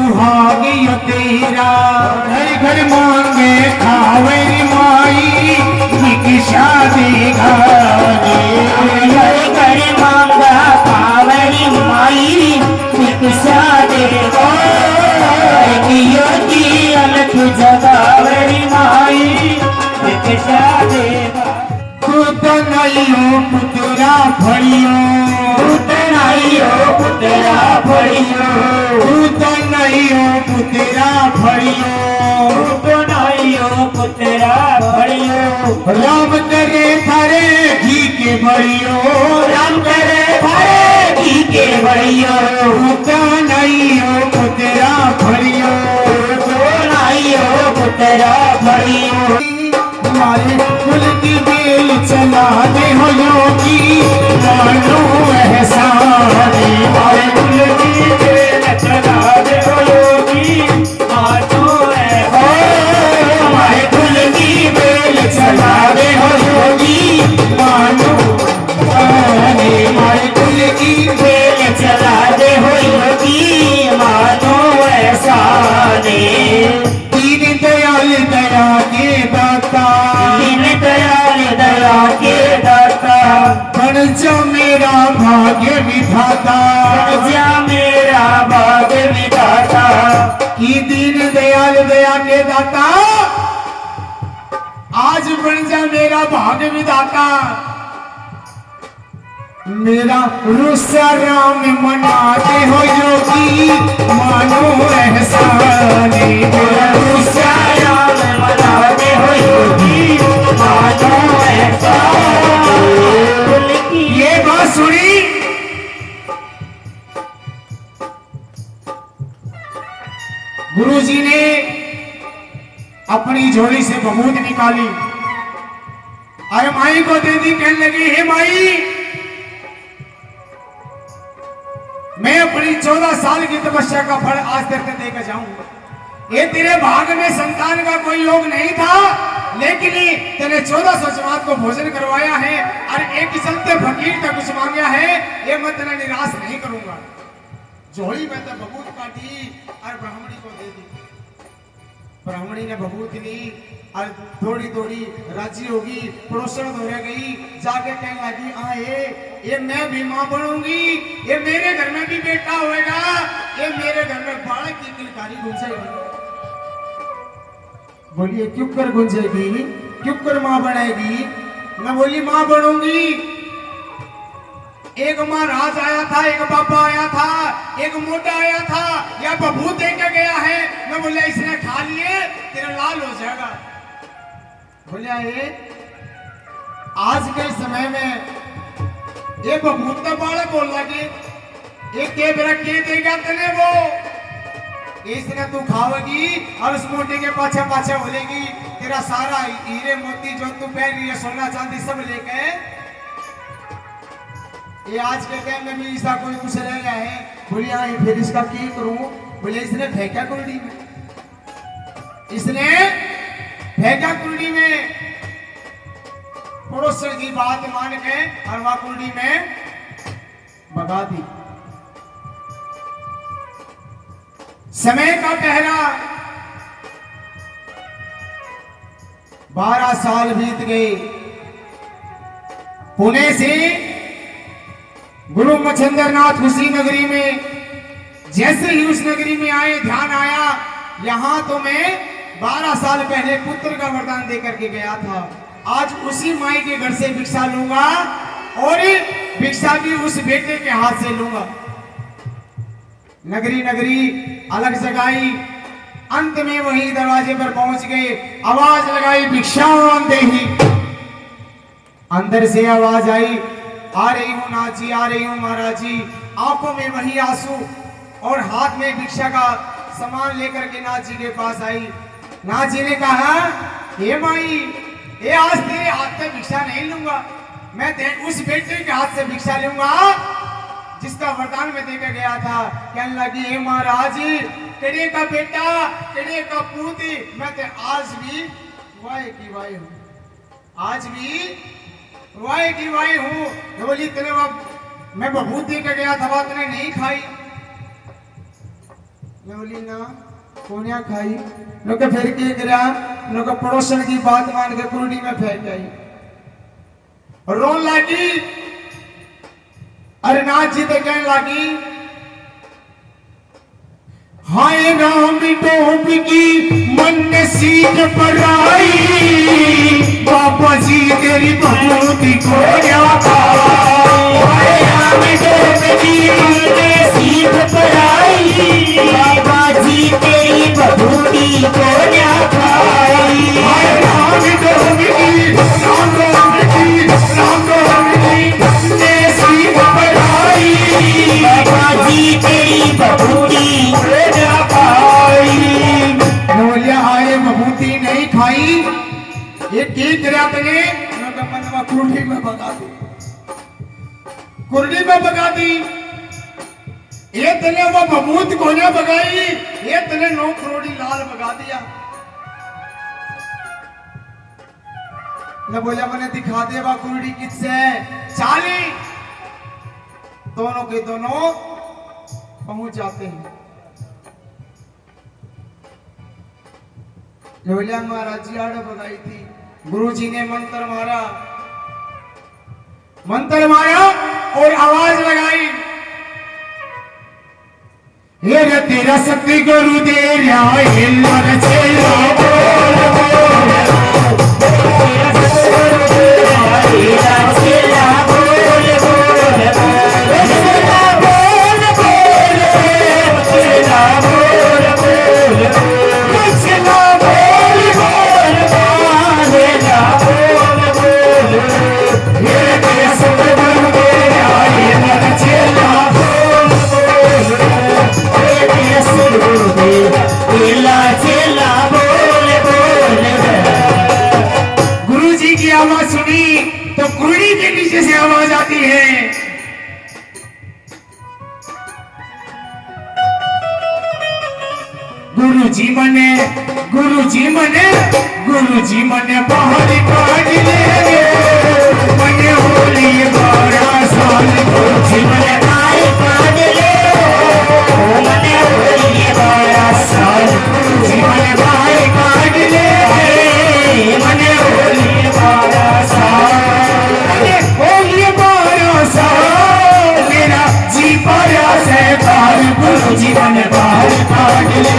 सुहागियो तेरा घर घर मांगे खावे माई भिक्षा देगा घर घर मांगा खावे माई भिक्षा देगा योगी अलग जगावरी माई भिक्षा देगा पुतनाइयो पुतरा भड़ियो पुतनाइयो पुतरा भड़ियो पुतनाइयो पुतरा भड़ियो पुतनाइयो पुतरा भड़ियो राम करे थारे घी के बड़ियो राम करे थारे घी के बड़ियो पुतनाइयो पुतरा भड़ियो पुतनाइयो पुतरा भड़ियो हमारे कुल की बेल चला दे हो योगी मानो एहसान हमारे कुल की बेल चला दे हो योगी मानो एहसान हमारे कुल की बेल चला दे हो योगी मानो हमारे कुल की बेल चला दे हो योगी मानो एहसान दीन दयाल दया के दाता दीन दयाल दया के दाता बन जा मेरा भाग्य विधाता बन जा मेरा भाग्य विधाता की दीन दयाल दया के दाता आज बन जा मेरा भाग्य विधाता मेरा रुसा राम मनाते हो योगी मानो एहसान मेरा रुसा राम मनाते हो योगी मानो एहसान ये बात सुनी गुरुजी ने अपनी झोली से बबूत निकाली और माई को दे दी। कहने लगी हे माई मैं अपनी 14 साल की तपस्या का फल आज तक देकर जाऊंगा। ये तेरे भाग में संतान का कोई योग नहीं था, लेकिन तेरे 14 जमात को भोजन करवाया है और एक ही चलते फकीर का कुछ मांगा है, ये मैं तेरा निराश नहीं करूंगा। झोली में तो बबूत काटी और ब्राह्मणी को दे दी। ब्राह्मणी ने बबूत ली और थोड़ी थोड़ी राजी होगी, पड़ोसन धोरे गई, जाके कहने लगी आए ये मैं भी मां बनूंगी, ये मेरे घर में भी बेटा होएगा, ये मेरे घर में बालक की किलकारी गुंजेगी। बोलिए क्यों कर गुंजेगी, क्यों कर मां बनेगी? मैं बोली मां बनूंगी। एक महाराज आया था, एक बाबा आया था, एक मोटा आया था, या बबूत दे के गया है। मैं बोला इसने खा लिए तेरा लाल हो जाएगा। बोलिया ये आज के समय में ये बबूत तो बालक बोल लगे, ये के बेरा के देगा तने वो, इसने तू खाओगी और उस मोटे के पाछे पाछे बोलेगी तेरा सारा हीरे मोती जो तू पहन रही है सोना चांदी सब लेके। ये आज के टाइम में भी ऐसा कोई कुछ रह गया है। बोलिए हाँ फिर इसका क्या करूं? बोले इसने फेंका कुंडी में, इसने फेंका कुंडी में। पड़ोसन की बात मान के और वह कुंडी में भगा दी। समय का पहला 12 साल बीत गए। पुणे से गुरु मच्छिंद्रनाथ उसी नगरी में, जैसे ही उस नगरी में आए ध्यान आया यहां तो मैं 12 साल पहले पुत्र का वरदान देकर के गया था। आज उसी माई के घर से भिक्षा लूंगा और भिक्षा भी उस बेटे के हाथ से लूंगा। नगरी नगरी अलग जगाई, अंत में वही दरवाजे पर पहुंच गए। आवाज लगाई भिक्षाम देही। अंदर से आवाज आई आ रही हूं नाथ जी, आ रही हूं महाराज जी। आंखों में वही आंसू और हाथ में भिक्षा का सामान लेकर के नाथ जी के पास आई। नाथ जी ने कहा हे माई, ये आज तेरे हाथ से भिक्षा नहीं लूंगा, मैं उस बेटे के हाथ से भिक्षा लूंगा जिसका वरदान में देकर गया था। कहने लगी हे महाराज, कड़े का बेटा, कड़े का पूत, मैं तो आज भी वाय की वाय हूं, आज भी वाय की वाय हूं। बोली तेरे मैं बबूत देकर गया था, तूने नहीं खाई। मैं बोली ना कोनिया खाई लोग फिर के गिरा लोग पड़ोसन की बात मान के कुंडी में फेंक आई रोन लागी। अरे नाथ जी तो कहने लागी हाय राम डोब की मन ने सीख पर आई बाबा जी तेरी भगवती को क्या हाय राम डोब की मन ने सीख पर आई बाबा जी तेरी भगवती को क्या पाई। हाय राम डोब की राम डोब की राम डोब की मन ने सीख पर आई बाबा जी तेरी भगवती आए बबूती नहीं खाई ये की गिरा तने मनवा कुर्डी में भगा दी कुर्डी में भगा दी। ये तने वो बबूत को ने भगाई ये तने 9 करोड़ी लाल भगा दिया। न बोला मैंने दिखा दे वा कुर्डी किससे चाली दोनों के दोनों पहुंच जाते हैं। लोलिया महाराज जी आड़े भगाई थी गुरुजी ने मंत्र मारा और आवाज लगाई ये रे तेरा शक्ति गुरु दे रहा है मन चेला बोल बोल तेरा गुरु दे रहा है चेला बोल बोल चेला बोल बोल चेला बोल बोल चेला गुरुजी की आवाज सुनी तो कुर्डी के नीचे से आवाज आती है गुरुजी मने बाहर काट ले मने होली 12 साल गुरुजी मने बाहर काट ले मने होली 12 साल गुरुजी मने बाहर काट ले मने होली 12 साल मने होली 12 साल मेरा जी पाया से बाहर गुरुजी मने बाहर काट ले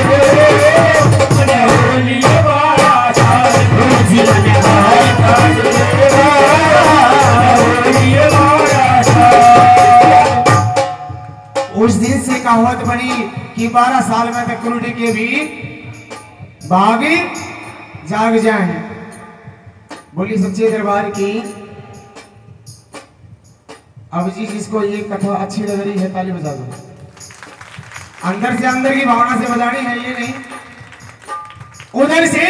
मने होली 12 साल गुरुजी मने बाहर काट ले होली 12 साल। उस दिन से कहावत बनी कि 12 साल में तक कुर्डी के भी बाग जाग जाए। बोली सच्चे दरबार की। अब जी जिसको ये कथा अच्छी लग रही है ताली बजा दो। अंदर से अंदर की भावना से बजानी है ये नहीं। उधर से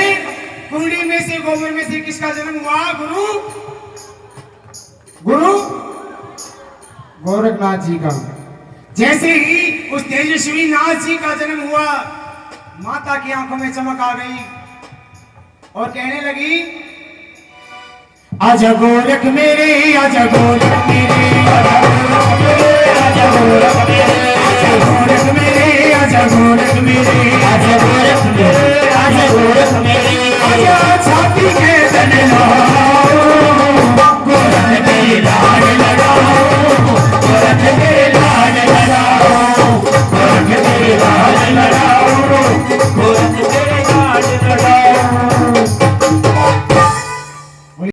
कुंडी में से गोबर में से किसका जन्म हुआ? गुरु गोरखनाथ जी का। जैसे ही उस तेजस्वी नाथ जी का जन्म हुआ माता की आंखों में चमक आ गई और कहने लगी आजा गोरख मेरे आजा गोरख मेरे आजा गोरख मेरे आजा गोरख मेरे आजा गोरख मेरे